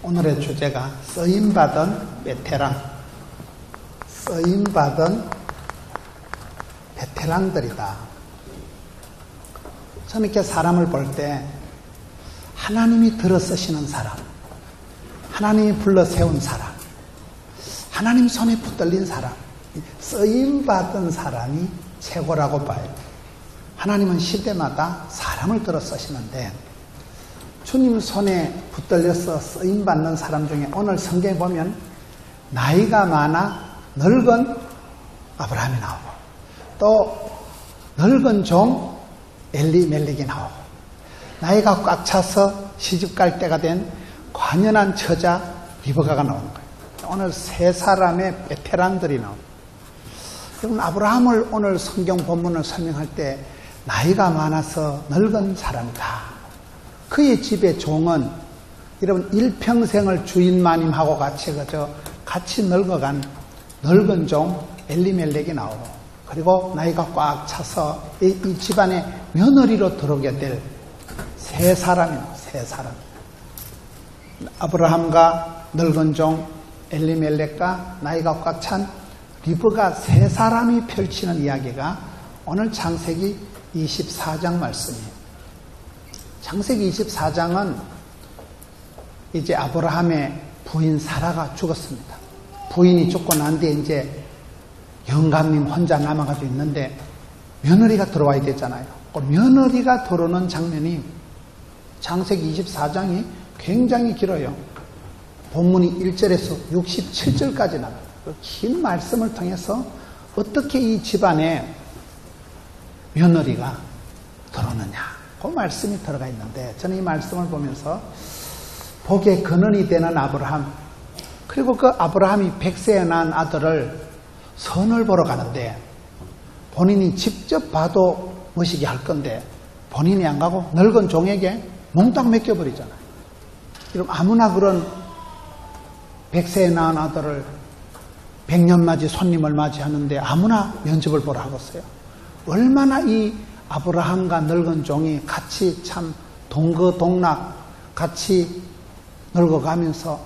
오늘의 주제가 쓰임받은 베테랑, 쓰임받은 베테랑들이다. 저는 이렇게 사람을 볼 때 하나님이 들어 쓰시는 사람, 하나님이 불러 세운 사람, 하나님 손에 붙들린 사람, 쓰임받은 사람이 최고라고 봐요. 하나님은 시대마다 사람을 들어 쓰시는데 주님 손에 붙들려서 쓰임받는 사람 중에 오늘 성경에 보면 나이가 많아 늙은 아브라함이 나오고 또 늙은 종 엘리멜렉이 나오고 나이가 꽉 차서 시집갈 때가 된 관연한 처자 리브가가 나오는 거예요. 오늘 세 사람의 베테랑들이 나옵니다. 여러분, 아브라함을 오늘 성경 본문을 설명할 때 나이가 많아서 늙은 사람이다. 그의 집의 종은 여러분 일평생을 주인마님하고 같이 늙어간 늙은 종 엘리멜렉이 나오고 그리고 나이가 꽉 차서 이 집안의 며느리로 들어오게 될 세 사람이에요. 세 사람. 아브라함과 늙은 종 엘리멜렉과 나이가 꽉 찬 리브가 세 사람이 펼치는 이야기가 오늘 창세기 24장 말씀이에요. 창세기 24장은 이제 아브라함의 부인 사라가 죽었습니다. 부인이 죽고 난 뒤에 이제 영감님 혼자 남아가지고 있는데 며느리가 들어와야 되잖아요. 그 며느리가 들어오는 장면이 창세기 24장이 굉장히 길어요. 본문이 1절에서 67절까지 나와요. 그 긴 말씀을 통해서 어떻게 이 집안에 며느리가 들어오느냐 그 말씀이 들어가 있는데 저는 이 말씀을 보면서 복의 근원이 되는 아브라함 그리고 그 아브라함이 100세에 낳은 아들을 선을 보러 가는데 본인이 직접 봐도 멋있게 할 건데 본인이 안 가고 늙은 종에게 몽땅 맡겨버리잖아요. 그럼 아무나 그런 100세에 낳은 아들을 100년맞이 손님을 맞이하는데 아무나 면접을 보러 하겠어요. 얼마나 이 아브라함과 늙은 종이 같이 참 동거동락 같이 늙어가면서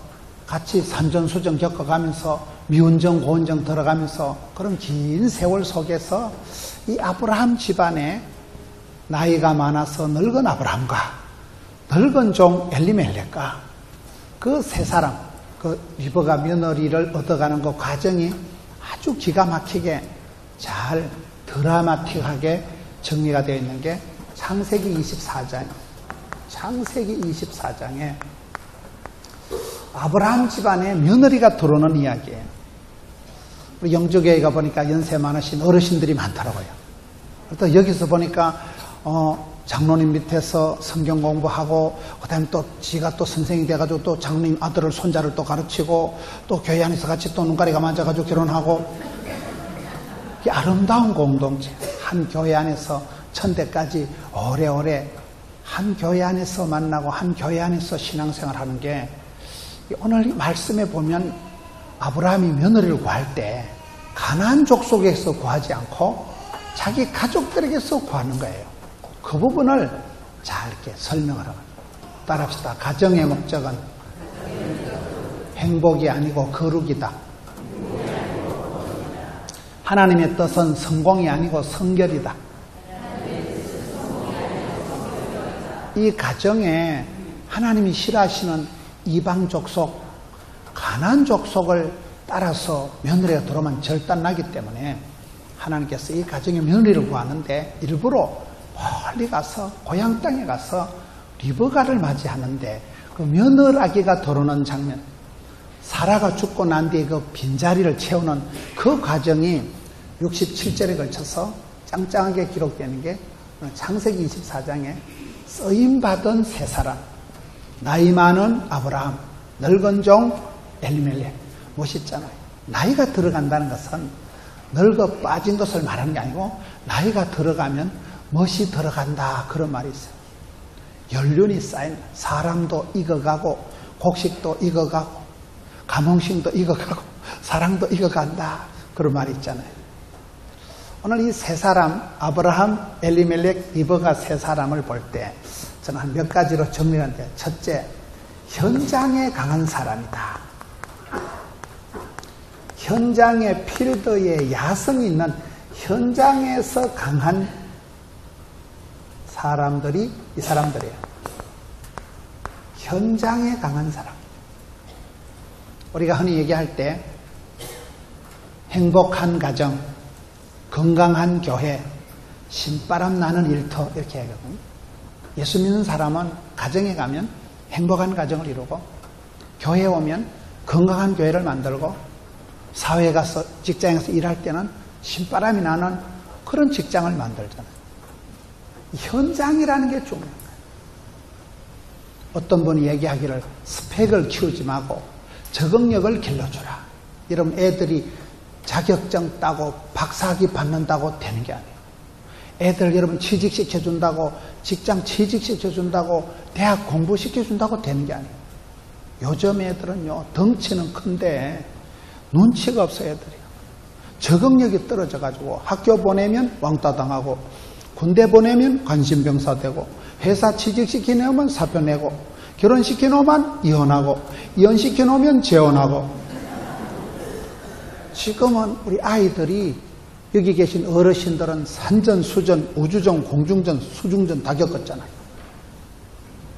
같이 산전수전 겪어가면서 미운정 고운정 들어가면서 그런 긴 세월 속에서 이 아브라함 집안에 나이가 많아서 늙은 아브라함과 늙은 종 엘리멜렉과 그 세 사람 그 리브가 며느리를 얻어가는 그 과정이 아주 기가 막히게 잘 드라마틱하게 정리가 되어 있는 게 창세기 24장이에요. 창세기 24장에 아브라함 집안에 며느리가 들어오는 이야기예요. 우리 영주교회 가보니까 연세 많으신 어르신들이 많더라고요. 또 여기서 보니까 장로님 밑에서 성경 공부하고 그다음에 또 지가 또 선생이 돼가지고 또 장로님 아들을 손자를 또 가르치고 또 교회 안에서 같이 또 눈가리가 맞아가지고 결혼하고 이 아름다운 공동체 한 교회 안에서 천대까지 오래오래 한 교회 안에서 만나고 한 교회 안에서 신앙생활하는 게 오늘 이 말씀에 보면 아브라함이 며느리를 구할 때 가나안 족속에서 구하지 않고 자기 가족들에게서 구하는 거예요. 그 부분을 잘 이렇게 설명을 합니다. 따라합시다. 가정의 목적은 행복이 아니고 거룩이다. 하나님의 뜻은 성공이 아니고 성결이다. 이 가정에 하나님이 싫어하시는 이방 족속, 가나안 족속을 따라서 며느리가 들어오면 절단나기 때문에 하나님께서 이 가정에 며느리를 구하는데 일부러 멀리 가서 고향 땅에 가서 리브가를 맞이하는데 그 며느라기가 들어오는 장면, 사라가 죽고 난 뒤에 그 빈자리를 채우는 그 과정이 67절에 걸쳐서 짱짱하게 기록되는 게 창세기 24장에 쓰임받은 세 사람, 나이 많은 아브라함, 늙은 종 엘리멜렉. 멋있잖아요. 나이가 들어간다는 것은 늙어 빠진 것을 말하는 게 아니고 나이가 들어가면 멋이 들어간다 그런 말이 있어요. 연륜이 쌓인 사람도 익어가고 곡식도 익어가고 가몽심도 익어가고 사랑도 익어간다 그런 말이 있잖아요. 오늘 이 세 사람 아브라함, 엘리멜렉, 리브가 세 사람을 볼 때 저는 한 몇 가지로 정리하는데 첫째 현장에 강한 사람이다. 현장의 필드에 야성이 있는 현장에서 강한 사람들이 이 사람들이에요. 현장에 강한 사람. 우리가 흔히 얘기할 때 행복한 가정, 건강한 교회, 신바람 나는 일터 이렇게 하거든요. 예수 믿는 사람은 가정에 가면 행복한 가정을 이루고 교회에 오면 건강한 교회를 만들고 사회에 가서 직장에 가서 일할 때는 신바람이 나는 그런 직장을 만들잖아요. 현장이라는 게 중요한 거예요. 어떤 분이 얘기하기를 스펙을 키우지 말고 적응력을 길러주라. 여러분 애들이 자격증 따고 박사학위 받는다고 되는 게 아니에요. 애들 여러분 취직시켜준다고 직장 취직시켜준다고 대학 공부시켜준다고 되는 게 아니에요. 요즘 애들은요 덩치는 큰데 눈치가 없어요. 애들이 적응력이 떨어져가지고 학교 보내면 왕따 당하고 군대 보내면 관심병사 되고 회사 취직시켜놓으면 사표 내고 결혼시켜놓으면 이혼하고 이혼시켜놓으면 재혼하고. 지금은 우리 아이들이 여기 계신 어르신들은 산전, 수전, 우주전, 공중전, 수중전 다 겪었잖아요.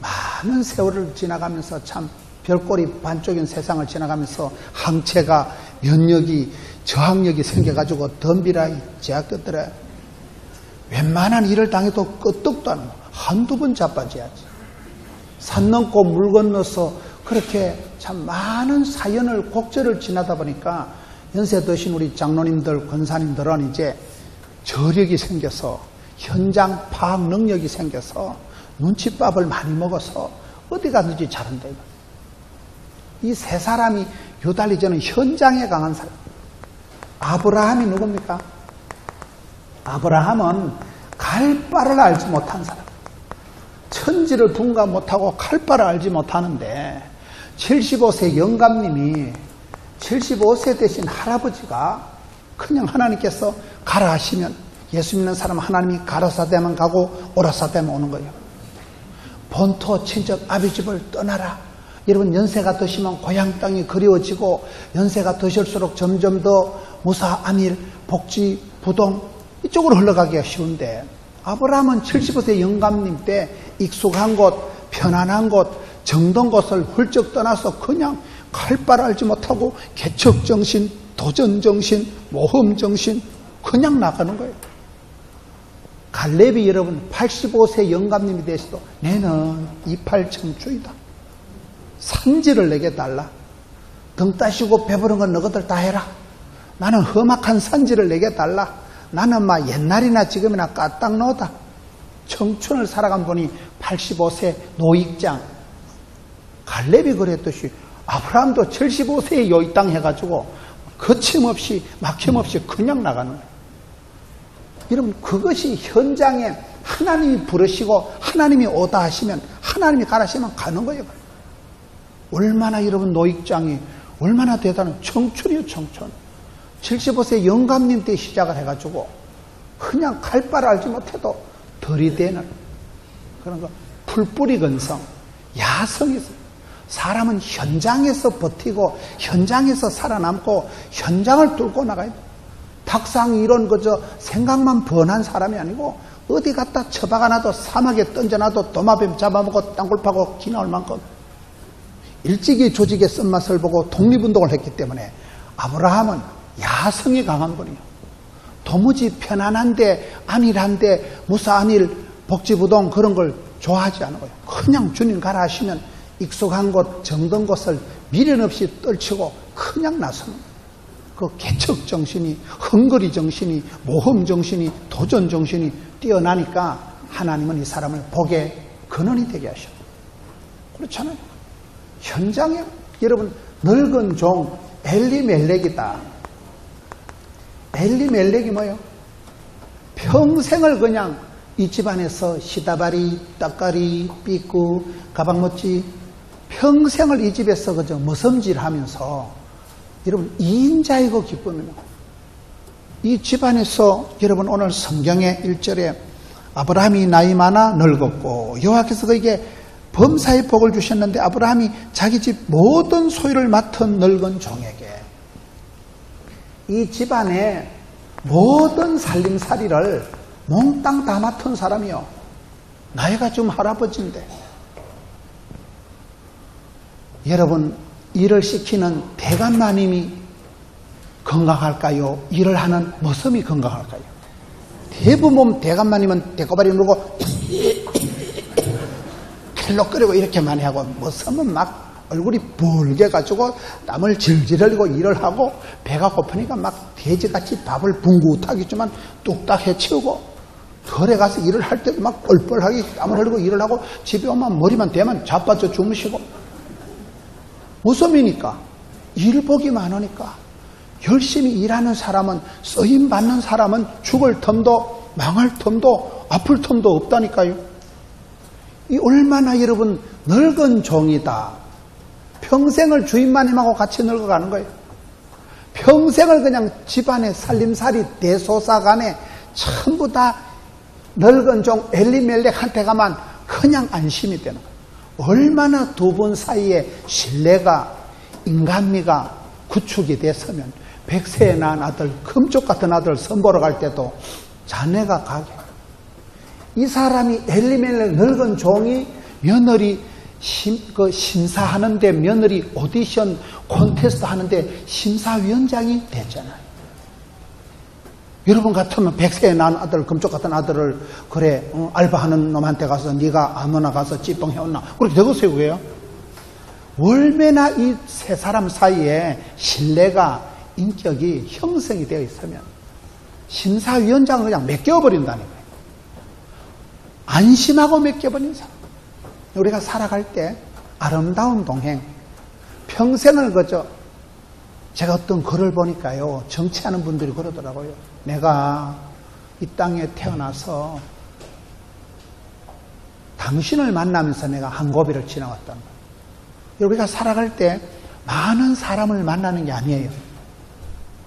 많은 세월을 지나가면서 참 별꼴이 반쪽인 세상을 지나가면서 항체가 면역이 저항력이 생겨가지고 덤비라 제약것들에 웬만한 일을 당해도 끄떡도 안 하고 한두 번 자빠져야지. 산 넘고 물 건너서 그렇게 참 많은 사연을 곡절을 지나다 보니까 연세 드신 우리 장로님들, 권사님들은 이제 저력이 생겨서 현장 파악 능력이 생겨서 눈칫밥을 많이 먹어서 어디 가든지 잘한다. 이 세 사람이 요달리 저는 현장에 강한 사람. 아브라함이 누굽니까? 아브라함은 갈 바를 알지 못한 사람. 천지를 분간 못하고 갈 바를 알지 못하는데 75세 영감님이 75세 되신 할아버지가 그냥 하나님께서 가라 하시면 예수 믿는 사람 하나님이 가라사대만 가고 오라사대만 오는 거예요. 본토 친척 아비집을 떠나라. 여러분 연세가 드시면 고향 땅이 그리워지고 연세가 드실수록 점점 더 무사, 안일, 복지, 부동 이쪽으로 흘러가기가 쉬운데 아브라함은 75세 영감님 때 익숙한 곳, 편안한 곳, 정든 곳을 훌쩍 떠나서 그냥 갈 바를 알지 못하고 개척정신, 도전정신, 모험정신 그냥 나가는 거예요. 갈렙이 여러분 85세 영감님이 되시도 내는 이팔 청춘이다. 산지를 내게 달라. 등 따시고 배부른 건 너희들 다 해라. 나는 험악한 산지를 내게 달라. 나는 막 옛날이나 지금이나 까딱노다. 청춘을 살아간 분이 85세 노익장. 갈렙이 그랬듯이 아브라함도 75세에 요 땅 해가지고 거침없이 막힘없이 그냥 나가는 거예요. 여러분 그것이 현장에 하나님이 부르시고 하나님이 오다 하시면 하나님이 가라 하시면 가는 거예요. 얼마나 여러분 노익장이 얼마나 대단한 청춘이요 청춘. 75세 영감님 때 시작을 해가지고 그냥 갈 바를 알지 못해도 들이대는 그런 거. 풀뿌리 근성, 야성이 있어요. 사람은 현장에서 버티고 현장에서 살아남고 현장을 뚫고 나가야 돼. 탁상 이론 그저 생각만 번한 사람이 아니고 어디 갖다 처박아놔도 사막에 던져놔도 도마뱀 잡아먹고 땅굴 파고 기 나올 만큼 일찍이 조직의 쓴맛을 보고 독립운동을 했기 때문에 아브라함은 야성이 강한 분이에요. 도무지 편안한데 안일한데 무사안일 복지부동 그런 걸 좋아하지 않은 거예요. 그냥 주님 가라 하시면 익숙한 곳 정든 곳을 미련 없이 떨치고 그냥 나서는 거예요. 그 개척정신이 헝거리 정신이 모험 정신이 도전 정신이 뛰어나니까 하나님은 이 사람을 복의 근원이 되게 하셔. 그렇잖아요. 현장에 여러분 늙은 종 엘리멜렉이다. 엘리멜렉이 뭐예요? 평생을 그냥 이 집안에서 시다바리, 떡가리, 삐꾸, 가방모찌 평생을 이 집에서 그저 머섬질하면서 여러분 2인자이고 기쁨입니다. 이 집안에서 여러분 오늘 성경의 1절에 아브라함이 나이 많아 늙었고 여호와께서 그에게 범사의 복을 주셨는데 아브라함이 자기 집 모든 소유를 맡은 늙은 종에게 이 집안의 모든 살림살이를 몽땅 다 맡은 사람이요. 나이가 좀 할아버지인데 여러분 일을 시키는 대감마님이 건강할까요? 일을 하는 머슴이 건강할까요? 대부분 대감마님은 대가발이 누르고 킬로 끓이고 이렇게 많이 하고 머슴은 막 얼굴이 붉게 가지고 땀을 질질 흘리고 일을 하고 배가 고프니까 막 돼지같이 밥을 붕긋하겠지만 뚝딱 해치우고 덜에 가서 일을 할 때도 막 뻘뻘하게 땀을 흘리고 일을 하고 집에 오면 머리만 대면 자빠져 주무시고 머슴이니까 일복이 많으니까 열심히 일하는 사람은 쓰임 받는 사람은 죽을 틈도 망할 틈도 아플 틈도 없다니까요. 이 얼마나 여러분 늙은 종이다. 평생을 주인마님하고 같이 늙어가는 거예요. 평생을 그냥 집안의 살림살이 대소사간에 전부 다 늙은 종 엘리멜렉한테 가만 그냥 안심이 되는 거예요. 얼마나 두 분 사이에 신뢰가 인간미가 구축이 됐으면 100세에 낳은 아들 금쪽 같은 아들 선보러 갈 때도 자네가 가게. 이 사람이 엘리멜렉 늙은 종이 며느리 심사하는데 며느리 오디션 콘테스트 하는데 심사위원장이 됐잖아요. 여러분 같으면 100세에 낳은 아들 금쪽 같은 아들을 그래 알바하는 놈한테 가서 네가 아무나 가서 찌뽕 해왔나 그렇게 되겠어요. 그게요. 얼마나 이 세 사람 사이에 신뢰가 인격이 형성이 되어 있으면 심사위원장을 그냥 맡겨버린다는 거예요. 안심하고 맡겨버린 사람. 우리가 살아갈 때 아름다운 동행, 평생을 그저 제가 어떤 글을 보니까요, 정치하는 분들이 그러더라고요. 내가 이 땅에 태어나서 당신을 만나면서 내가 한 고비를 지나왔다는 거예요. 우리가 살아갈 때 많은 사람을 만나는 게 아니에요.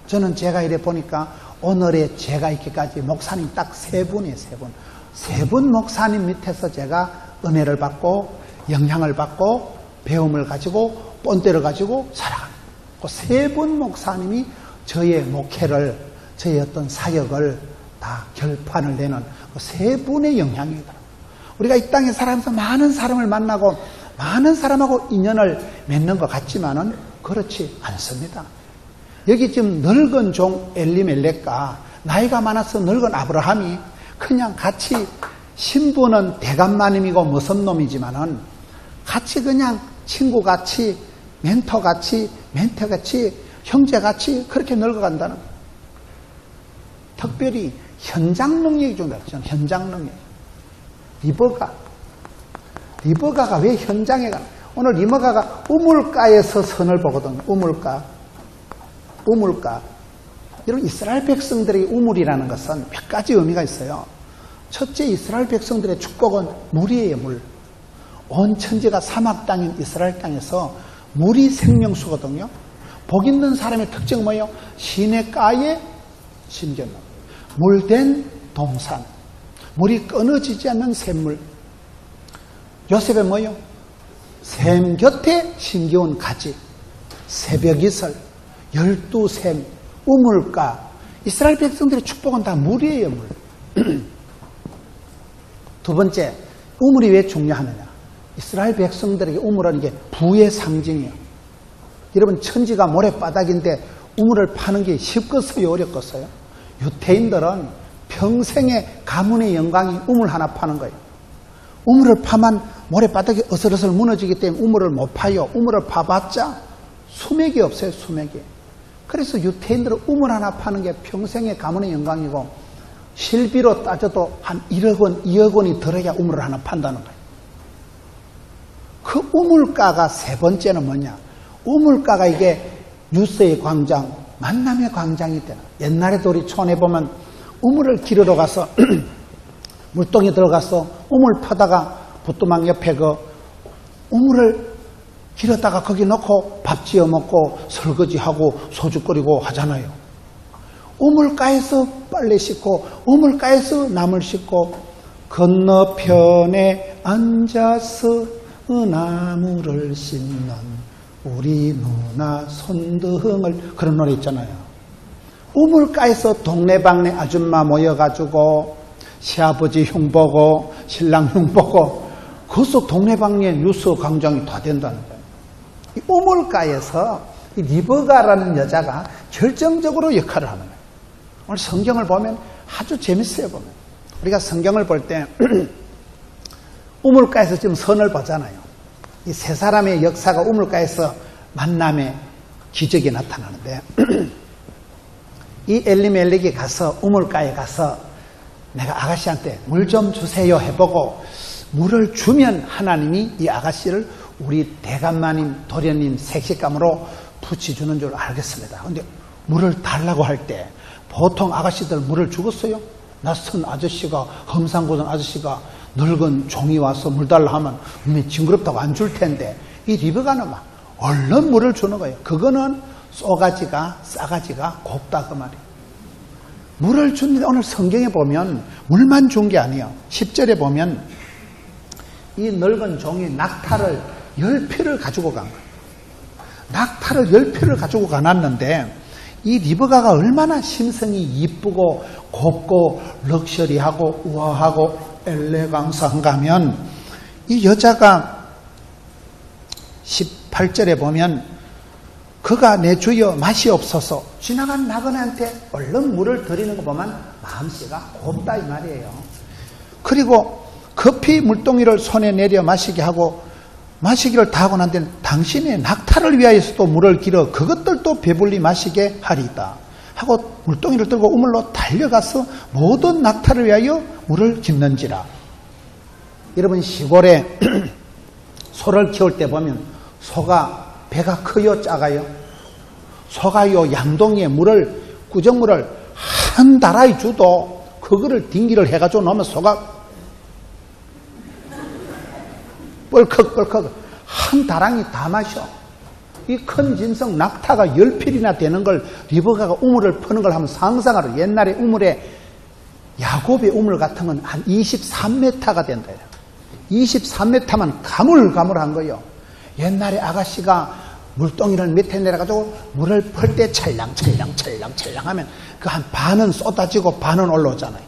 저는 제가 이래 보니까 오늘의 제가 있기까지 목사님 딱 세 분이에요. 세 분. 세 분 목사님 밑에서 제가 은혜를 받고 영향을 받고 배움을 가지고 본때를 가지고 살아가는 그 세 분 목사님이 저의 목회를 저의 어떤 사역을 다 결판을 내는 그 세 분의 영향이더라고요. 우리가 이 땅에 살아가면서 많은 사람을 만나고 많은 사람하고 인연을 맺는 것 같지만은 그렇지 않습니다. 여기 지금 늙은 종 엘리멜렉과 나이가 많아서 늙은 아브라함이 그냥 같이 신부는 대감마님이고 머슴놈이지만은 같이 그냥 친구같이 멘토같이 멘토같이 형제같이 그렇게 늙어간다는 거예요. 특별히 현장 능력이 좀 다르죠. 현장 능력. 리버가가 왜 현장에 가나? 오늘 리버가가 우물가에서 선을 보거든요. 우물가. 여러분 이스라엘 백성들의 우물이라는 것은 몇 가지 의미가 있어요. 첫째, 이스라엘 백성들의 축복은 물이에요. 물. 온 천지가 사막 땅인 이스라엘 땅에서 물이 생명수거든요. 복 있는 사람의 특징은 뭐예요? 시냇가에 심겨놓은 물된 동산, 물이 끊어지지 않는 샘물. 요셉은 뭐예요? 샘 곁에 심겨온 가지, 새벽이슬, 12샘, 우물가. 이스라엘 백성들의 축복은 다 물이에요. 물. 두 번째, 우물이 왜 중요하느냐? 이스라엘 백성들에게 우물은 이게 부의 상징이에요. 여러분 천지가 모래바닥인데 우물을 파는 게 쉽겠어요? 어렵겠어요? 유태인들은 평생의 가문의 영광이 우물 하나 파는 거예요. 우물을 파면 모래바닥이 어슬어슬 무너지기 때문에 우물을 못 파요. 우물을 파봤자 수맥이 없어요. 수맥이. 그래서 유태인들은 우물 하나 파는 게 평생의 가문의 영광이고 실비로 따져도 한 1억 원, 2억 원이 들어야 우물을 하나 판다는 거예요. 그 우물가가 세 번째는 뭐냐? 우물가가 이게 뉴스의 광장, 만남의 광장이 되는. 옛날에도 우리 촌에 보면 우물을 기르러 가서 물동에 들어가서 우물 파다가 부뚜막 옆에 그 우물을 길었다가 거기 놓고 밥 지어 먹고 설거지하고 소주 끓이고 하잖아요. 우물가에서 빨래 씻고 우물가에서 남을 씻고 건너편에 앉아서 나무를 심는 우리 누나 손등을 그런 노래 있잖아요. 우물가에서 동네방네 아줌마 모여가지고 시아버지 흉보고 신랑 흉보고 그 속 동네방네 뉴스 광장이 다 된다는 거예요. 이 우물가에서 이 리버가라는 여자가 결정적으로 역할을 하는 거예요. 오늘 성경을 보면 아주 재밌어요. 보면 우리가 성경을 볼 때 우물가에서 지금 선을 보잖아요. 이 세 사람의 역사가 우물가에서 만남의 기적이 나타나는데 이 엘리멜렉이 가서 우물가에 가서 내가 아가씨한테 물 좀 주세요 해보고 물을 주면 하나님이 이 아가씨를 우리 대감마님, 도련님 색식감으로 붙여주는 줄 알겠습니다. 그런데 물을 달라고 할 때 보통 아가씨들 물을 주겠어요? 낯선 아저씨가, 험상궂은 아저씨가 늙은 종이 와서 물 달라 하면 징그럽다고 안 줄 텐데 이 리브가는 막 얼른 물을 주는 거예요. 그거는 싸가지가 곱다 그 말이에요. 물을 줍니다. 오늘 성경에 보면 물만 준 게 아니에요. 10절에 보면 이 늙은 종이 낙타를 10피를 가지고 간 거예요. 낙타를 10피를 가지고 가놨는데 이 리브가가 얼마나 심성이 이쁘고 곱고 럭셔리하고 우아하고 엘레강스한가 하면 이 여자가 18절에 보면 그가 내 주여 맛이 없어서 지나간 나그네한테 얼른 물을 드리는 거 보면 마음씨가 곱다 이 말이에요. 그리고 급히 물동이를 손에 내려 마시게 하고 마시기를 다 하고 난 뒤는 당신의 낙타를 위하여서도 물을 길어 그것들도 배불리 마시게 하리이다 하고 물동이를 들고 우물로 달려가서 모든 낙타를 위하여 물을 깃는지라. 여러분 시골에 소를 키울 때 보면 소가 배가 커요 작아요? 소가요 양동이에 물을 구정물을 한 다라이 주도 그거를 딩기를 해가지고 놓으면 소가 뻘컥뻘컥 한 다랑이 다 마셔. 이 큰 진성 낙타가 10필이나 되는 걸 리브가가 우물을 퍼는 걸 한번 상상하라. 옛날에 우물에 야곱의 우물 같은 건 한 23m가 된다. 23m만 가물가물한 거예요. 옛날에 아가씨가 물동이를 밑에 내려가지고 물을 펄 때 찰랑찰랑 하면 그 한 반은 쏟아지고 반은 올라오잖아요.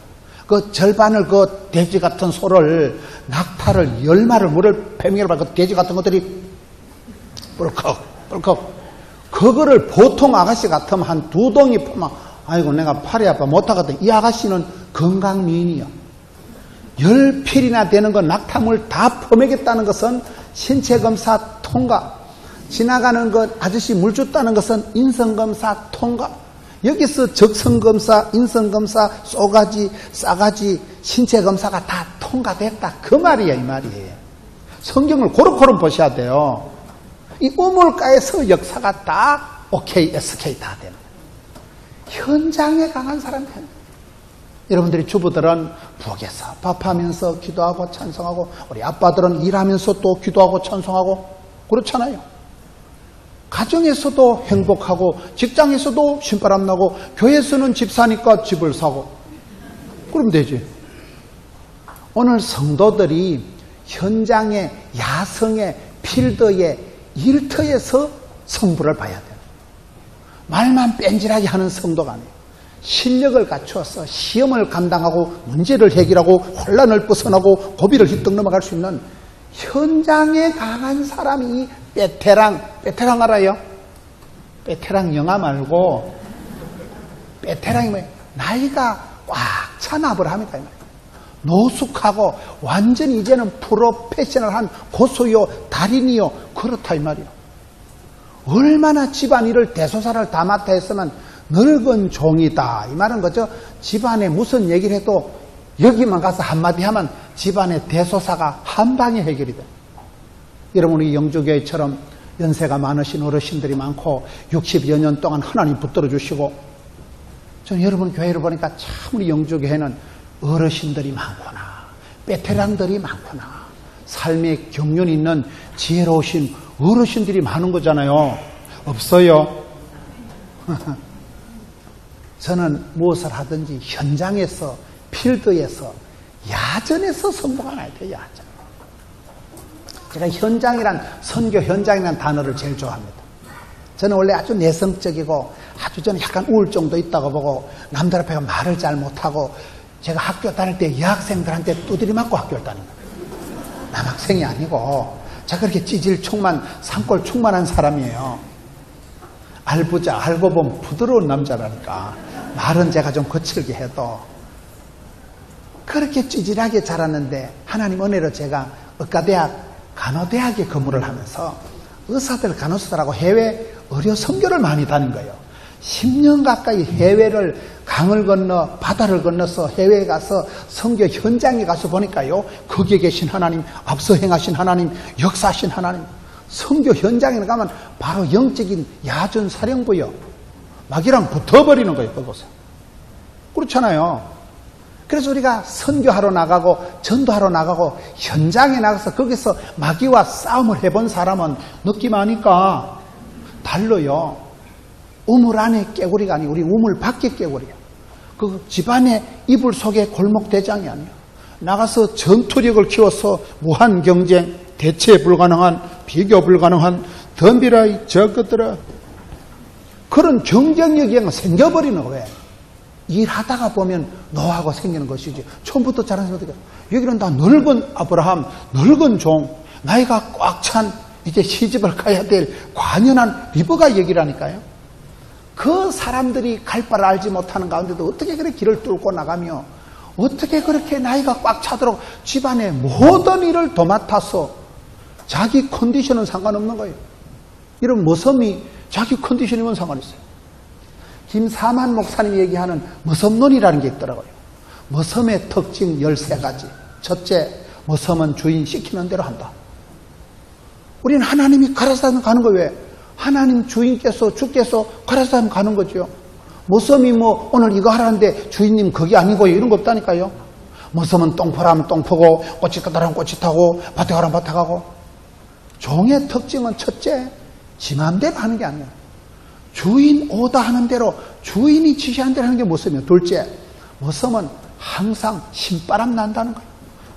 그 절반을 그 돼지 같은 소를 낙타를 10마리를 물을 패밀어 그 돼지 같은 것들이 뿔컥 그거를 보통 아가씨 같으면 한 2동이 퍼면 아이고 내가 팔이 아파 못하거든. 이 아가씨는 건강미인이요. 10필이나 되는 거 낙타물 다 퍼먹였다는 것은 신체검사 통과, 지나가는 것 아저씨 물 줬다는 것은 인성검사 통과. 여기서 적성검사, 인성검사, 쏘가지, 싸가지, 신체검사가 다 통과됐다. 그 말이에요, 이 말이에요. 성경을 고루고루 보셔야 돼요. 이 우물가에서 역사가 다 OK, SK 다 되는 거예요. 현장에 강한 사람들. 여러분들이 주부들은 부엌에서 밥하면서 기도하고 찬송하고 우리 아빠들은 일하면서 또 기도하고 찬송하고 그렇잖아요. 가정에서도 행복하고 직장에서도 신바람 나고 교회에서는 집 사니까 집을 사고 그러면 되지. 오늘 성도들이 현장에 야성에 필드에 일터에서 성부를 봐야 돼요. 말만 뺀질하게 하는 성도가 아니에요. 실력을 갖추어서 시험을 감당하고 문제를 해결하고 혼란을 벗어나고 고비를 휘떡 넘어갈 수 있는 현장에 강한 사람이 베테랑 알아요? 베테랑 영화 말고 베테랑이 뭐예요? 나이가 꽉 찬 아브라함이다. 노숙하고 완전히 이제는 프로페셔널한 고소요 달인이요 그렇다 이 말이에요. 얼마나 집안일을 대소사를 다 맡아 했으면 늙은 종이다 이 말은 거죠. 집안에 무슨 얘기를 해도 여기만 가서 한마디 하면 집안의 대소사가 한 방에 해결이 돼요. 여러분 우리 영주교회처럼 연세가 많으신 어르신들이 많고 60여 년 동안 하나님 붙들어 주시고 저는 여러분 교회를 보니까 참 우리 영주교회는 어르신들이 많구나, 베테랑들이 많구나, 삶의 경륜이 있는 지혜로우신 어르신들이 많은 거잖아요. 없어요? 저는 무엇을 하든지 현장에서 필드에서 야전에서 성공하나야 돼요. 야전. 제가 선교 현장이라는 단어를 제일 좋아합니다. 저는 원래 아주 내성적이고 아주 저는 약간 우울증도 있다고 보고 남들 앞에 말을 잘 못하고 제가 학교 다닐 때 여학생들한테 두드리 맞고 학교를 다닙니다. 남학생이 아니고 제가 그렇게 찌질 충만 산골 충만한 사람이에요. 알고 보면 부드러운 남자라니까. 말은 제가 좀 거칠게 해도 그렇게 찌질하게 자랐는데 하나님 은혜로 제가 의과대학 간호대학에 근무를 하면서 의사들 간호사들하고 해외 의료 선교를 많이 다닌 거예요. 10년 가까이 해외를 강을 건너 바다를 건너서 해외에 가서 선교 현장에 가서 보니까요, 거기에 계신 하나님, 앞서 행하신 하나님, 역사하신 하나님, 선교 현장에 가면 바로 영적인 야전 사령부요, 막이랑 붙어버리는 거예요. 그곳에. 그렇잖아요. 그래서 우리가 선교하러 나가고 전도하러 나가고 현장에 나가서 거기서 마귀와 싸움을 해본 사람은 느낌 아니까 달라요. 우물 안에 깨구리가 아니고 우리 우물 밖에 깨구리야. 그 집안의 이불 속에 골목대장이 아니야. 나가서 전투력을 키워서 무한 경쟁, 대체 불가능한, 비교 불가능한 덤비라 저것들아. 그런 경쟁력이 생겨버리는 거예요. 일하다가 보면 노하고 생기는 것이지. 처음부터 잘하는 사람들, 여기는 다 늙은 아브라함, 늙은 종, 나이가 꽉 찬 이제 시집을 가야 될 관연한 리브가 얘기라니까요. 그 사람들이 갈 바를 알지 못하는 가운데도 어떻게 그렇게 길을 뚫고 나가며 어떻게 그렇게 나이가 꽉 차도록 집안의 모든 일을 도맡아서 자기 컨디션은 상관없는 거예요. 이런 머섬이 자기 컨디션이면 상관있어요. 김사만 목사님이 얘기하는 머섬론이라는 게 있더라고요. 머섬의 특징 13가지. 첫째, 머섬은 주인 시키는 대로 한다. 우리는 하나님이 가라사 하면 가는 거예요. 왜? 하나님 주인께서 주께서 가라사 하면 가는 거죠. 머섬이 오늘 이거 하라는데 주인님 그게 아니고요, 이런 거 없다니까요. 머섬은 똥포라면 똥포고 꽃이 타라면 꽃이 타고 밭에 가라면 밭에 가고. 종의 특징은 첫째, 지 마음대로 하는 게 아니에요. 주인 오다 하는 대로 주인이 지시하는 대로 하는 게 머섬이에요. 둘째, 머섬은 항상 신바람 난다는 거예요.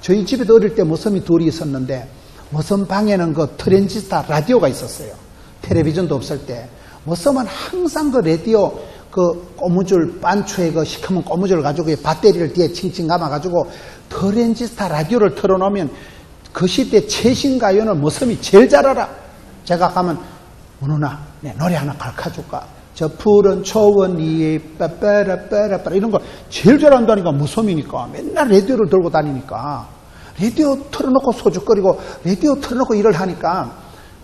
저희 집에도 어릴 때 머섬이 둘이 있었는데 머섬 방에는 그 트랜지스타 라디오가 있었어요. 텔레비전도 없을 때 머섬은 항상 그 라디오 그 고무줄 반추에 그 시커먼 고무줄을 가지고 배터리를 뒤에 칭칭 감아가지고 트랜지스타 라디오를 틀어놓으면 그 시대 최신 가요는 머섬이 제일 잘 알아. 제가 가면 누나, 네, 노래 하나 가르쳐줄까? 저 푸른 초원 위에 빠빠라빠라빠라 이런 거 제일 잘한다니까. 머섬이니까 맨날 라디오를 들고 다니니까 라디오 틀어놓고 소주거리고 라디오 틀어놓고 일을 하니까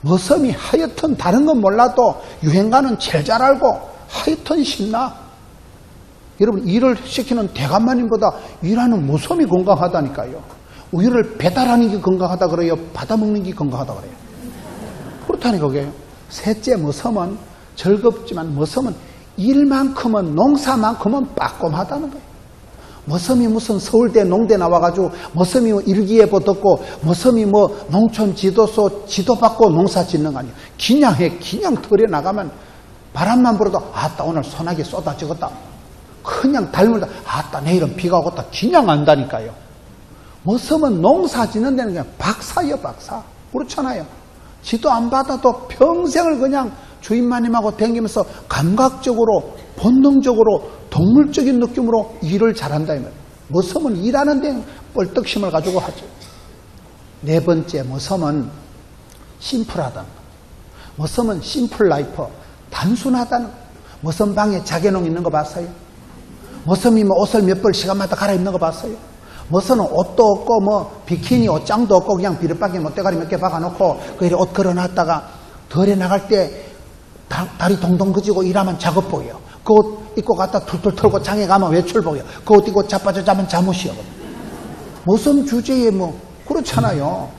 머섬이 하여튼 다른 건 몰라도 유행가는 제일 잘 알고 하여튼 신나. 여러분, 일을 시키는 대감마님보다 일하는 머섬이 건강하다니까요. 우유를 배달하는 게 건강하다 그래요? 받아먹는 게 건강하다 그래요? 그렇다니까 그게요. 셋째, 머섬은 즐겁지만 머섬은 일만큼은 농사만큼은 빠꼼하다는 거예요. 머섬이 무슨 서울대 농대 나와가지고 머섬이 일기예보 듣고 머섬이 농촌 지도소 지도받고 농사 짓는 거 아니에요. 그냥 해. 그냥 털에 나가면 바람만 불어도 아따 오늘 소나기 쏟아지겠다. 그냥 달물다 아따 내일은 비가 오겠다. 그냥 안다니까요. 머섬은 농사 짓는 데는 그냥 박사예요. 박사. 그렇잖아요. 지도 안 받아도 평생을 그냥 주인마님하고 다니면서 감각적으로 본능적으로 동물적인 느낌으로 일을 잘한다. 머섬은 일하는 데 뻘떡심을 가지고 하죠. 네 번째, 머섬은 심플하다는 거. 머섬은 심플 라이프, 단순하다는 거. 머섬 방에 자개농 있는 거 봤어요? 머섬이 옷을 몇 벌 시간마다 갈아입는 거 봤어요? 머섬은 옷도 없고 비키니 옷장도 없고 그냥 비눗방에 대가리 몇 개 박아놓고 그 옷 걸어놨다가 덜에 나갈 때 다리 동동 그지고 일하면 작업복이요. 그 옷 입고 갔다 툴툴 털고 장에 가면 외출복이요. 그 옷 입고 자빠져 자면 잠옷이요. 머섬 주제에 그렇잖아요.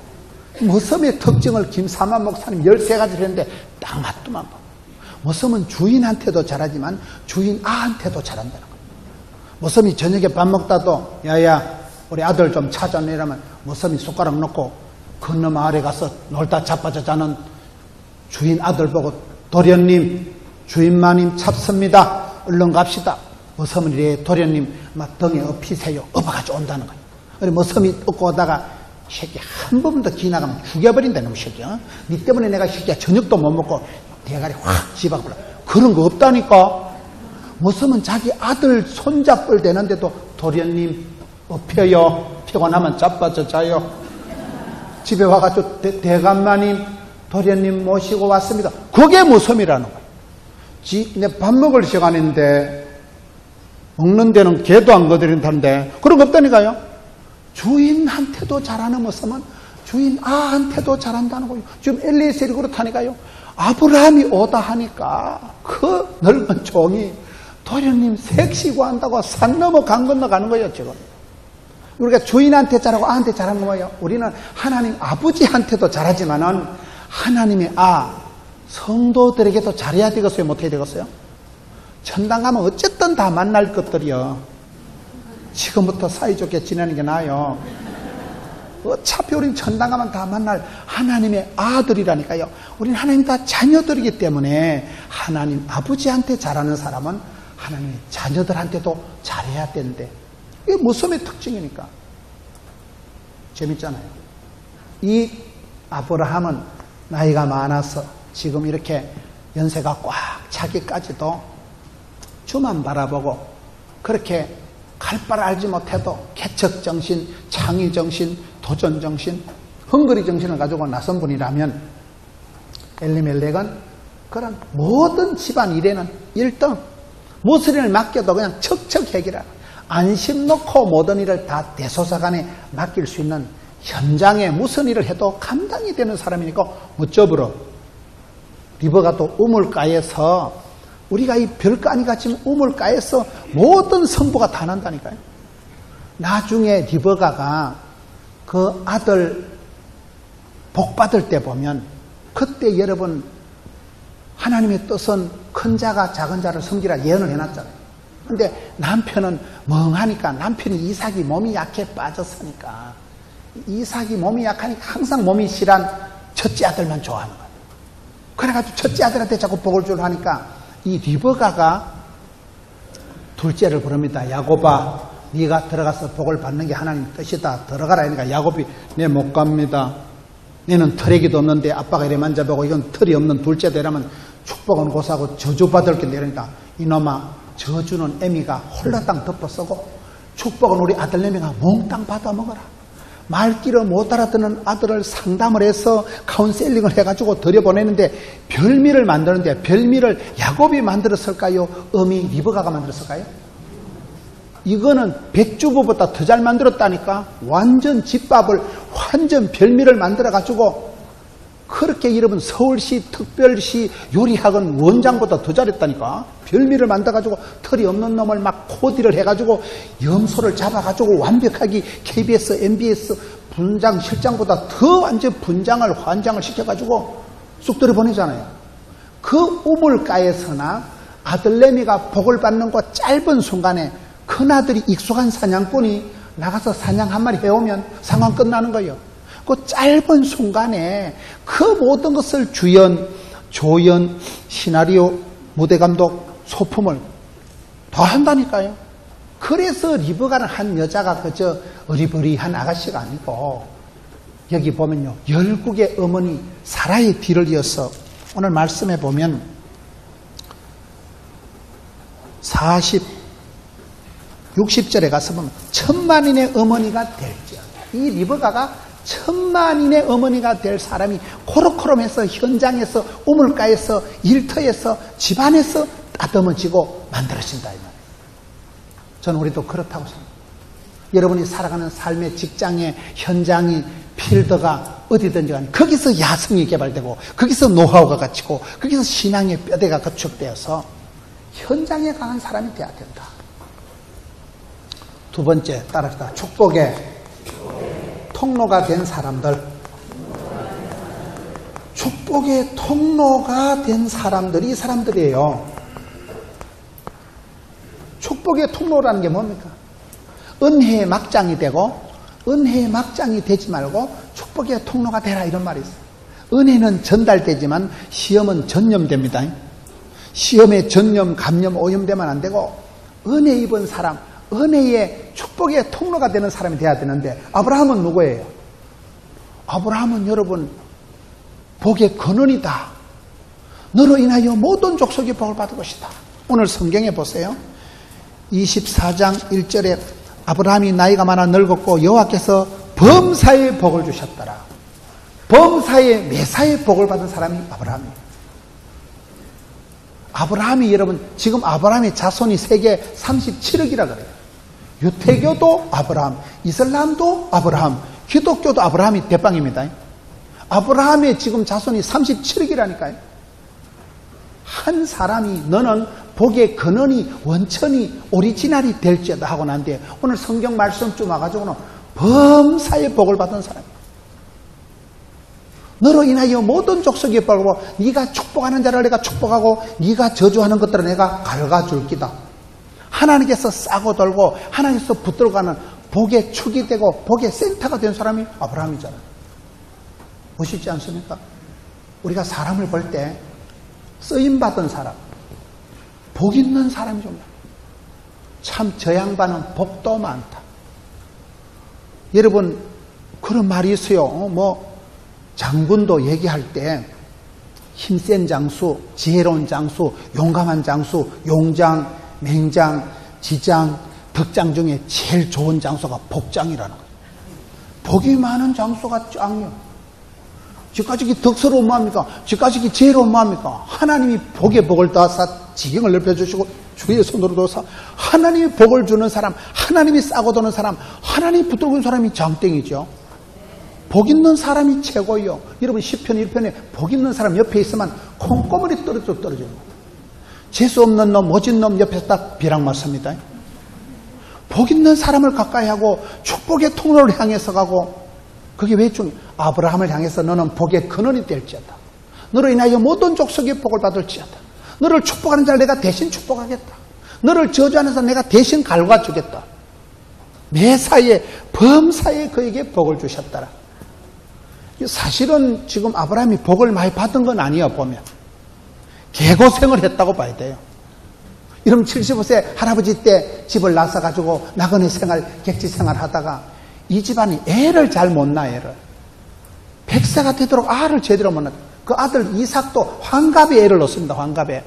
머섬의 특징을 김사만 목사님 13가지를 했는데 딱 맞더만. 머섬은 주인한테도 잘하지만 주인 아한테도 잘한다는 거예요. 머섬이 저녁에 밥 먹다도 야야 우리 아들 좀 찾아내라면 머섬이 숟가락 넣고 건너면 아래 가서 놀다 자빠져 자는 주인 아들 보고 도련님 주인마님 찹습니다. 얼른 갑시다. 머섬은 이래 도련님 막 등에 업히세요. 업어가지고 온다는 거예요. 머섬이 업고 오다가 새끼 한 번 더 기나가면 죽여버린다 놈 새끼. 니 때문에 내가 새끼야 저녁도 못 먹고 대가리 확 집어버려. 그런 거 없다니까. 무슨 자기 아들 손자 뻘 되는데도 도련님 업혀요. 피곤하면 자빠져 자요. 집에 와가지고 대감마님 도련님 모시고 왔습니다. 그게 무섬이라는 거예요. 이제 밥 먹을 시간인데 먹는 데는 개도 안 거드린다는데 그런 거 없다니까요. 주인한테도 잘하는 모습은 주인 아한테도 잘한다는 거예요. 지금 엘리에셀이 그렇다니까요. 아브라함이 오다 하니까 그 넓은 종이 도련님 색시고 한다고 산 넘어 강 건너 가는 거예요. 지금 우리가 주인한테 잘하고 아한테 잘하는 거 뭐예요? 우리는 하나님 아버지한테도 잘하지만은 하나님의 성도들에게도 잘해야 되겠어요? 못해야 되겠어요? 천당 가면 어쨌든 다 만날 것들이요. 지금부터 사이좋게 지내는 게 나아요. 어차피 우린 천당 가면 다 만날 하나님의 아들이라니까요. 우린 하나님 다 자녀들이기 때문에 하나님 아버지한테 잘하는 사람은 하나님의 자녀들한테도 잘해야 되는데 이게 모섬의 특징이니까. 재밌잖아요. 이 아브라함은 나이가 많아서 지금 이렇게 연세가 꽉 차기까지도 주만 바라보고 그렇게 갈 바를 알지 못해도 개척정신, 창의정신, 도전정신, 헝그리정신을 가지고 나선 분이라면 엘리멜렉은 그런 모든 집안 일에는 1등, 무슨 일을 맡겨도 그냥 척척 해결하고 안심 놓고 모든 일을 다 대소사관에 맡길 수 있는 현장에 무슨 일을 해도 감당이 되는 사람이니까 무쩌부러 리버가 또 우물가에서 우리가 이 별가니 같이 우물가에서 모든 선보가 다 난다니까요. 나중에 리버가가 그 아들 복 받을 때 보면 그때 여러분 하나님의 뜻은 큰 자가 작은 자를 섬기라 예언을 해놨잖아요. 근데 남편은 멍하니까 남편이 이삭이 몸이 약해 빠졌으니까 이삭이 몸이 약하니까 항상 몸이 실한 첫째 아들만 좋아하는 거예요. 그래가지고 첫째 아들한테 자꾸 복을 주려 하니까 이 리버가가 둘째를 부릅니다. 야곱아, 네가 들어가서 복을 받는 게 하나님 뜻이다. 들어가라. 하니까 야곱이 네 못 갑니다. 너는 털에기도 없는데 아빠가 이래 만져보고 이건 털이 없는 둘째 되라면 축복은 고사하고 저주받을 게 내려니까 이놈아 저주는 애미가 홀라당 덮어쓰고 축복은 우리 아들내미가 몽땅 받아먹어라. 말귀를 못 알아듣는 아들을 상담을 해서 카운셀링을 해가지고 들여보내는데 별미를 만드는데 별미를 야곱이 만들었을까요? 어미 리브가가 만들었을까요? 이거는 백주부보다 더 잘 만들었다니까. 완전 집밥을 완전 별미를 만들어가지고 그렇게 여러분 서울시 특별시 요리학원 원장보다 더 잘했다니까. 별미를 만들어가지고 털이 없는 놈을 막 코디를 해가지고 염소를 잡아가지고 완벽하게 KBS, MBS 분장 실장보다 더 완전 분장을 환장을 시켜가지고 쑥 들여보내잖아요. 그 우물가에서나 아들내미가 복을 받는 그 짧은 순간에 큰아들이 익숙한 사냥꾼이 나가서 사냥 한 마리 해오면 상황 끝나는 거예요. 그 짧은 순간에 그 모든 것을 주연, 조연, 시나리오, 무대감독, 소품을 다 한다니까요. 그래서 리브가는 한 여자가 그저 어리버리한 아가씨가 아니고 여기 보면요. 열국의 어머니 사라의 뒤를 이어서 오늘 말씀해 보면 60절에 가서 보면 천만인의 어머니가 될지어다. 이 리브가가 천만인의 어머니가 될 사람이 코로코롬해서 현장에서 우물가에서 일터에서 집안에서 따듬어지고 만들어진다 이 말이에요. 저는 우리도 그렇다고 생각합니다. 여러분이 살아가는 삶의 직장의 현장이 필드가 어디든지 간에 거기서 야성이 개발되고 거기서 노하우가 갖추고 거기서 신앙의 뼈대가 구축되어서 현장에 강한 사람이 돼야 된다. 두 번째 따라합시다. 축복의 통로가 된 사람들. 축복의 통로가 된 사람들이 이 사람들이에요. 축복의 통로라는 게 뭡니까? 은혜의 막장이 되고 은혜의 막장이 되지 말고 축복의 통로가 되라 이런 말이 있어요. 은혜는 전달되지만 시험은 전념됩니다. 시험에 전념, 감념, 오염되면 안 되고 은혜 입은 사람, 은혜의 축복의 통로가 되는 사람이 돼야 되는데 아브라함은 누구예요? 아브라함은 여러분 복의 근원이다. 너로 인하여 모든 족속이 복을 받을 것이다. 오늘 성경에 보세요. 24장 1절에 아브라함이 나이가 많아 늙었고 여호와께서 범사에 복을 주셨더라. 범사에 매사에 복을 받은 사람이 아브라함이에요. 아브라함이 여러분 지금 아브라함의 자손이 세계 37억이라 그래요. 유태교도 아브라함, 이슬람도 아브라함, 기독교도 아브라함이 대빵입니다. 아브라함의 지금 자손이 37억이라니까요. 한 사람이 너는 복의 근원이 원천이 오리지널이 될지어다 하고 난데 오늘 성경 말씀 좀 와가지고는 범사에 복을 받은 사람이에요. 너로 인하여 모든 족속이 복을 받고 네가 축복하는 자를 내가 축복하고 네가 저주하는 것들을 내가 갉아줄 기다. 하나님께서 싸고 돌고 하나님께서 붙들어가는 복의 축이 되고 복의 센터가 된 사람이 아브라함이잖아요. 멋있지 않습니까? 우리가 사람을 볼 때 쓰임받은 사람, 복 있는 사람이 좀 참 저 양반은 복도 많다. 여러분 그런 말이 있어요. 장군도 얘기할 때 힘센 장수, 지혜로운 장수, 용감한 장수, 용장, 맹장, 지장, 덕장 중에 제일 좋은 장수가 복장이라는 거예요. 복이 많은 장수가 짱이요. 지까지기 덕스러운 마음입니까? 지까지기 지혜로운 마음입니까? 하나님이 복의 복을 더하사 지경을 넓혀주시고 주의 손으로 도사 하나님이 복을 주는 사람, 하나님이 싸고 도는 사람, 하나님이 붙들고 있는 사람이 장땡이죠. 복 있는 사람이 최고예요. 여러분 시편 1편에 복 있는 사람 옆에 있으면 콩고물이 떨어지는 거예요. 재수 없는 놈, 모진 놈 옆에서 딱 비락 맞습니다. 복 있는 사람을 가까이 하고 축복의 통로를 향해서 가고 그게 왜 중요해요? 아브라함을 향해서 너는 복의 근원이 될지어다. 너로 인하여 모든 족속의 복을 받을지어다. 너를 축복하는 자를 내가 대신 축복하겠다. 너를 저주하는 자를 내가 대신 갈궈주겠다. 매사에 범사에 그에게 복을 주셨더라. 사실은 지금 아브라함이 복을 많이 받은 건 아니에요. 보면 개고생을 했다고 봐야 돼요. 여러분 75세 할아버지 때 집을 나서가지고 나그네 생활, 객지 생활 하다가 이 집안이 애를 잘 못 낳아. 애를 100세가 되도록 알을 제대로 못 낳아. 그 아들 이삭도 환갑에 애를 낳습니다. 환갑에.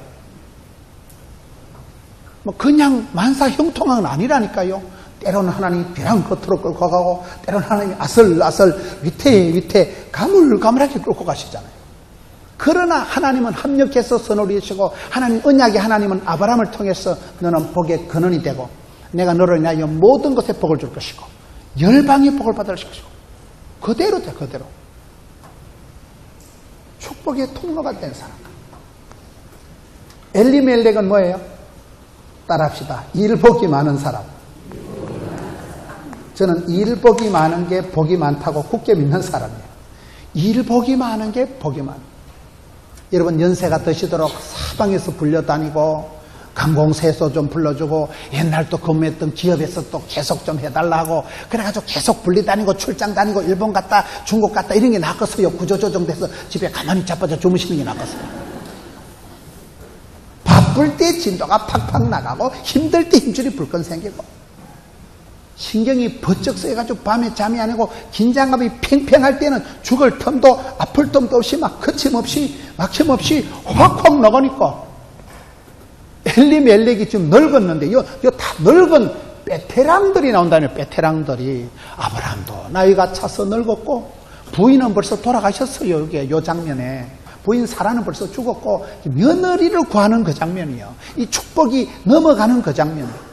그냥 만사 형통한 건 아니라니까요. 때로는 하나님이 벼랑 겉으로 끌고 가고 때로는 하나님이 아슬아슬 위태 가물가물하게 끌고 가시잖아요. 그러나 하나님은 합력해서 선을 이루시고 하나님 언약의 하나님은 아브라함을 통해서 너는 복의 근원이 되고 내가 너를 인하여 모든 것에 복을 줄 것이고 열방의 복을 받을 것이고 그대로 돼. 그대로 축복의 통로가 된 사람. 엘리멜렉은 뭐예요? 따라합시다. 일복이 많은 사람. 저는 일복이 많은 게 복이 많다고 굳게 믿는 사람이에요. 일복이 많은 게 복이 많아요. 여러분 연세가 드시도록 사방에서 불려다니고 관공서에서 좀 불러주고 옛날 또 근무했던 기업에서 또 계속 좀 해달라고 그래가지고 계속 불리다니고 출장 다니고 일본 갔다 중국 갔다 이런 게 낫겠어요. 구조조정돼서 집에 가만히 자빠져 주무시는 게 낫겠어요. 바쁠 때 진도가 팍팍 나가고 힘들 때 힘줄이 불끈 생기고 신경이 번쩍 쓰여가지고 밤에 잠이 안 오고 긴장감이 팽팽할 때는 죽을 틈도 아플 틈도 없이 막 거침없이 막힘없이 확확 나가니까 엘리멜렉이 지금 늙었는데 이거 다 늙은 베테랑들이 나온다네요. 베테랑들이. 아브라함도 나이가 차서 늙었고 부인은 벌써 돌아가셨어요. 이게 요 장면에 부인 사라는 벌써 죽었고 며느리를 구하는 그 장면이에요. 이 축복이 넘어가는 그 장면이에요.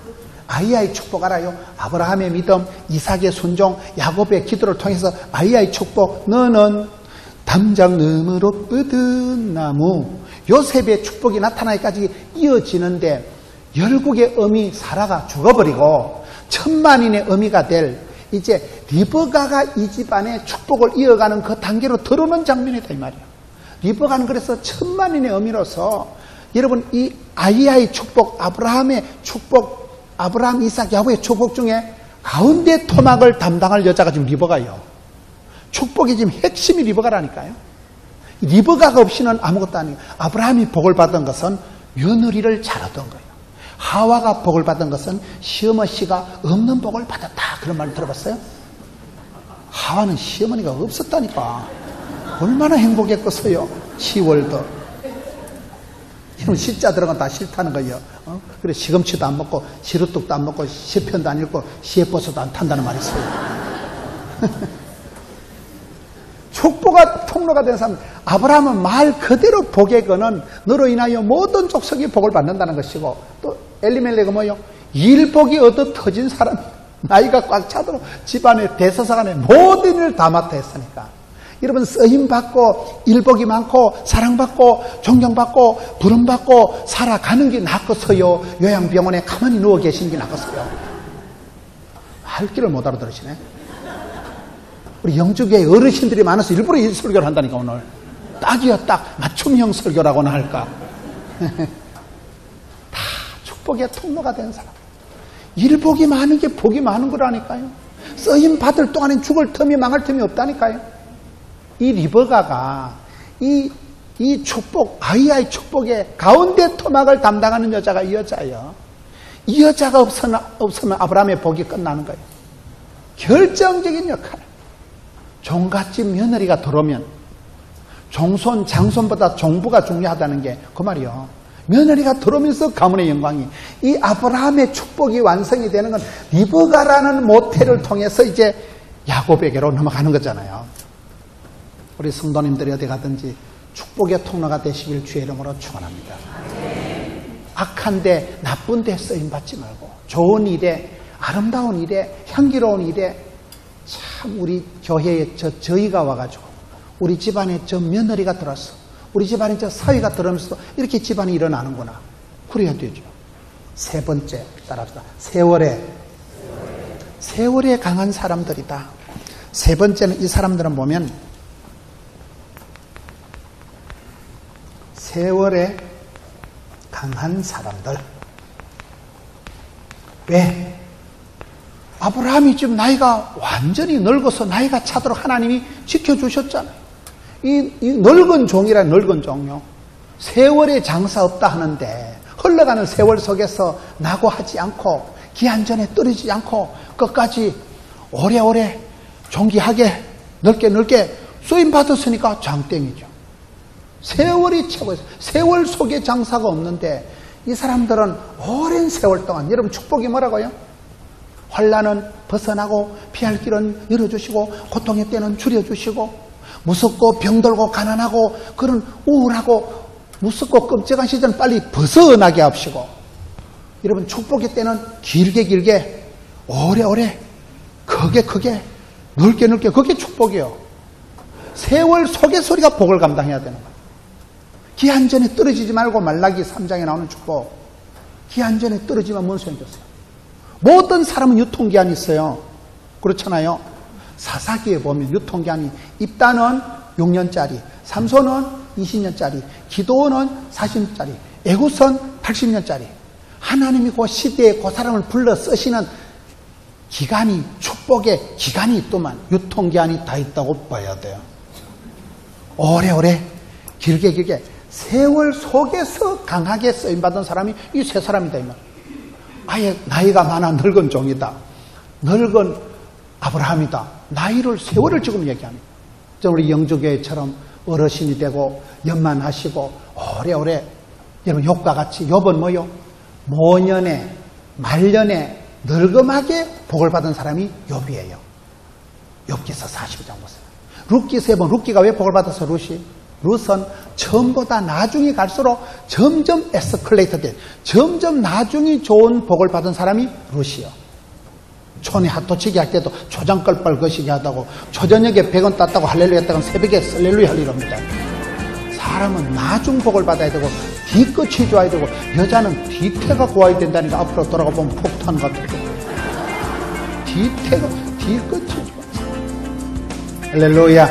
아이야의 축복 알아요? 아브라함의 믿음, 이삭의 순종, 야곱의 기도를 통해서 아이야의 축복. 너는 담장 너머로 뻗은 나무. 요셉의 축복이 나타나기까지 이어지는데 열국의 어미 사라가 죽어버리고 천만인의 어미가 될 이제 리브가가 이 집안의 축복을 이어가는 그 단계로 들어오는 장면이다 이 말이에요. 리브가는 그래서 천만인의 어미로서 여러분 이 아이야의 축복, 아브라함의 축복, 아브라함, 이삭, 야곱의 축복 중에 가운데 토막을 담당할 여자가 지금 리브가예요. 축복의 지금 핵심이 리브가라니까요. 리브가가 없이는 아무것도 아니에요. 아브라함이 복을 받은 것은 며느리를 잘 얻은 거예요. 하와가 복을 받은 것은 시어머니가 없는 복을 받았다. 그런 말 들어봤어요? 하와는 시어머니가 없었다니까. 얼마나 행복했겠어요. 10월도. 이런 시자 들어간 다 싫다는 거예요. 그래 시금치도 안 먹고 시루떡도 안 먹고 시편도 안 읽고 시애버스도 안 탄다는 말이 있어요. 축복의 통로가 된 사람, 아브라함은 말 그대로 복의 근은 너로 인하여 모든 족속이 복을 받는다는 것이고, 또 엘리멜렉은 뭐요? 일복이 얻어 터진 사람이 나이가 꽉 차도록 집안의 대서사간에 모든 일을 다 맡아 했으니까. 여러분 쓰임받고 일복이 많고 사랑받고 존경받고 부름받고 살아가는 게 낫겠어요? 요양병원에 가만히 누워 계신 게 낫겠어요? 할 길을 못 알아들으시네. 우리 영주교회 어르신들이 많아서 일부러 이 설교를 한다니까. 오늘 딱이야, 딱 맞춤형 설교라고나 할까. 다 축복의 통로가 된 사람. 일복이 많은 게 복이 많은 거라니까요. 쓰임 받을 동안엔 죽을 틈이 망할 틈이 없다니까요. 이 리버가가 이 축복, 아이의 축복의 가운데 토막을 담당하는 여자가 이 여자예요. 이 여자가 없으면 아브라함의 복이 끝나는 거예요. 결정적인 역할. 종갓집 며느리가 들어오면 종손, 장손보다 종부가 중요하다는 게 그 말이요. 며느리가 들어오면서 가문의 영광이, 이 아브라함의 축복이 완성이 되는 건 리브가라는 모태를 통해서 이제 야곱에게로 넘어가는 거잖아요. 우리 성도님들이 어디 가든지 축복의 통로가 되시길 주의 이름으로 축원합니다. 악한데 나쁜데 쓰임받지 말고 좋은 일에, 아름다운 일에, 향기로운 일에, 참 우리 교회에 저희가 와가지고 우리 집안에 저 며느리가 들어왔어, 우리 집안에 저 사위가 들어오면서 이렇게 집안이 일어나는구나. 그래야 되죠. 세 번째 따라합시다. 세월에 강한 사람들이다. 세 번째는 이 사람들은 보면 세월에 강한 사람들. 왜? 아브라함이 지금 나이가 완전히 늙어서 나이가 차도록 하나님이 지켜주셨잖아요. 이 늙은 종이란 늙은 종요. 세월에 장사 없다 하는데 흘러가는 세월 속에서 낙오하지 않고 기한전에 떨어지지 않고 끝까지 오래오래 존귀하게 넓게 쓰임받았으니까 장땡이죠. 세월이 최고예요. 세월 속에 장사가 없는데 이 사람들은 오랜 세월 동안, 여러분 축복이 뭐라고요? 환난은 벗어나고 피할 길은 열어주시고 고통의 때는 줄여주시고 무섭고 병들고 가난하고 그런 우울하고 무섭고 끔찍한 시절은 빨리 벗어나게 하시고, 여러분 축복의 때는 길게 오래오래 크게 넓게 그게 축복이에요. 세월 속의 소리가 복을 감당해야 되는 거예요. 기한전에 떨어지지 말고, 말라기 3장에 나오는 축복. 기한전에 떨어지면 뭔 소용이 있어요? 모든 사람은 유통기한이 있어요. 그렇잖아요. 사사기에 보면 유통기한이, 입단은 6년짜리, 삼손은 20년짜리, 기도원은 40년짜리, 애굽은 80년짜리. 하나님이 그 시대에 그 사람을 불러 쓰시는 기간이, 축복의 기간이 있더만 유통기한이 다 있다고 봐야 돼요. 오래오래 길게 세월 속에서 강하게 쓰임받은 사람이 이 세 사람이다 이 말. 아예 나이가 많아 늙은 종이다, 늙은 아브라함이다. 나이를, 세월을 지금 얘기합니다. 우리 영주교회처럼 어르신이 되고 연만하시고 오래오래, 여러분 욥과 같이, 욥은 뭐요? 모년에 말년에 늙음하게 복을 받은 사람이 욥이에요. 욥기서 42장 보세요. 룻기서 해보면 룻기가 왜 복을 받았어? 룻은 처음보다 나중이 갈수록 점점 에스컬레이터 돼, 점점 나중이 좋은 복을 받은 사람이 룻이요. 촌에 핫도치기 할 때도 초장걸빨 거시기 하다고, 초저녁에 100원 땄다고 할렐루야 했다가 새벽에 할렐루야 할 일입니다. 사람은 나중 복을 받아야 되고 뒤끝이 좋아야 되고, 여자는 뒤태가 고와야 된다니까. 앞으로 돌아가 보면 폭탄 같은 거. 뒤끝이 좋아. 할렐루야.